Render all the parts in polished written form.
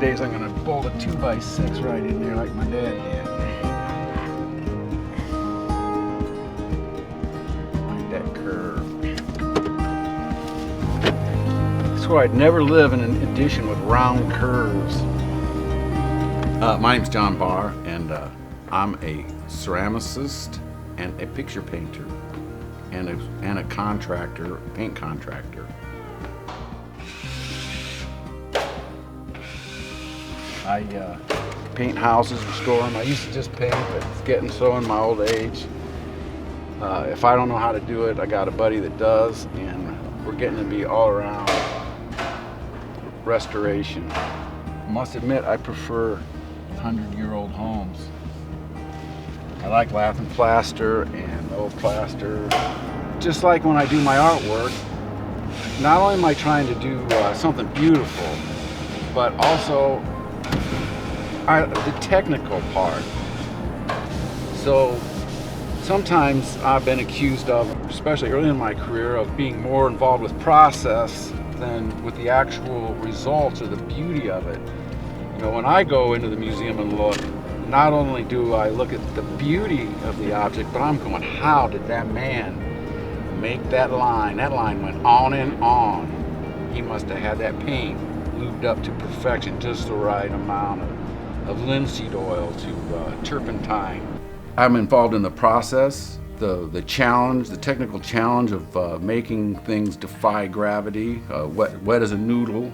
days I'm gonna bolt a 2x6 right in there like my dad did. Like that curve. I swear I'd never live in an addition with round curves. My name's Jon Bahr, and I'm a ceramicist and a picture painter and a contractor, paint contractor. I paint houses, restore them. I used to just paint, but it's getting so in my old age. If I don't know how to do it, I got a buddy that does, and we're getting to be all around restoration. I must admit, I prefer 100-year-old homes. I like lath and plaster and old plaster. Just like when I do my artwork, not only am I trying to do something beautiful, but also the technical part. So sometimes I've been accused of, especially early in my career, of being more involved with process than with the actual results or the beauty of it. You know, when I go into the museum and look, not only do I look at the beauty of the object, but I'm going, how did that man make that line? That line went on and on. He must have had that paint lubed up to perfection, just the right amount of linseed oil to turpentine. I'm involved in the process, the challenge, the technical challenge of making things defy gravity, wet as a noodle.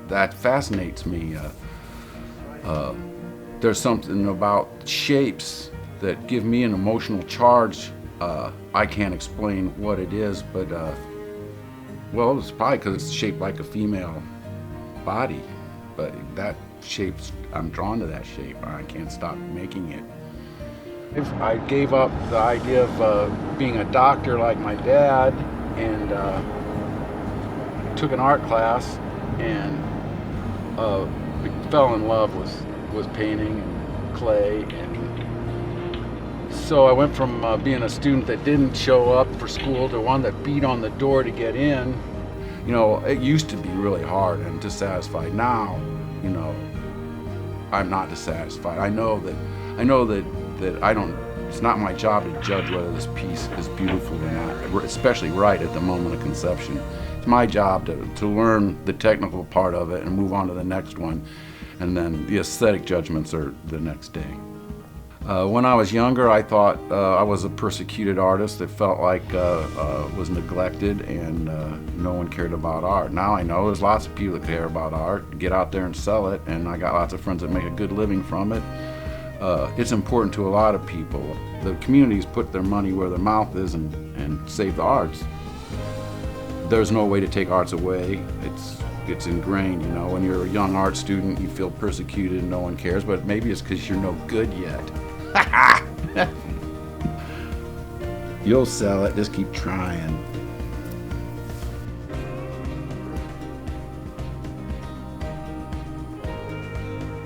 That fascinates me. There's something about shapes that give me an emotional charge. I can't explain what it is, but well, it's probably because it's shaped like a female body, but that shape's, I'm drawn to that shape. I can't stop making it. If I gave up the idea of being a doctor like my dad and took an art class and fell in love with painting and clay, and so I went from being a student that didn't show up for school to one that beat on the door to get in. You know, it used to be really hard and dissatisfied. Now, you know, I'm not dissatisfied. I know that I don't, it's not my job to judge whether this piece is beautiful or not, especially right at the moment of conception. It's my job to learn the technical part of it and move on to the next one, and then the aesthetic judgments are the next day. When I was younger, I thought I was a persecuted artist that felt like was neglected and no one cared about art. Now I know there's lots of people that care about art, get out there and sell it, and I got lots of friends that make a good living from it. It's important to a lot of people. The communities put their money where their mouth is and save the arts. There's no way to take arts away. It's ingrained, you know. When you're a young art student, you feel persecuted and no one cares, but maybe it's because you're no good yet. You'll sell it, just keep trying.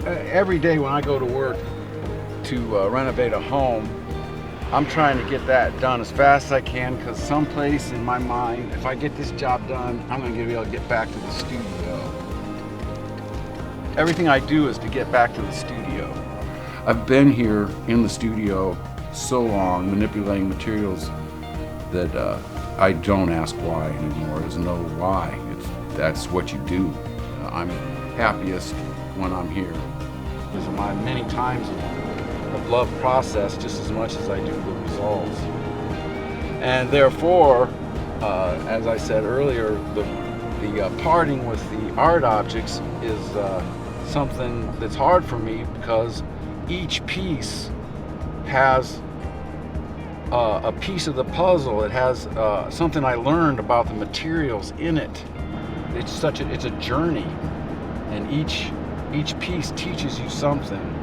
Every day when I go to work to renovate a home, I'm trying to get that done as fast as I can, because someplace in my mind, if I get this job done, I'm going to be able to get back to the studio. Everything I do is to get back to the studio. I've been here in the studio so long, manipulating materials, that I don't ask why anymore. There's no why. That's what you do. I'm happiest when I'm here. Because of my many times of love process just as much as I do the results. And therefore, as I said earlier, the parting with the art objects is something that's hard for me, because each piece has a piece of the puzzle. It has something I learned about the materials in it. It's a journey, and each piece teaches you something.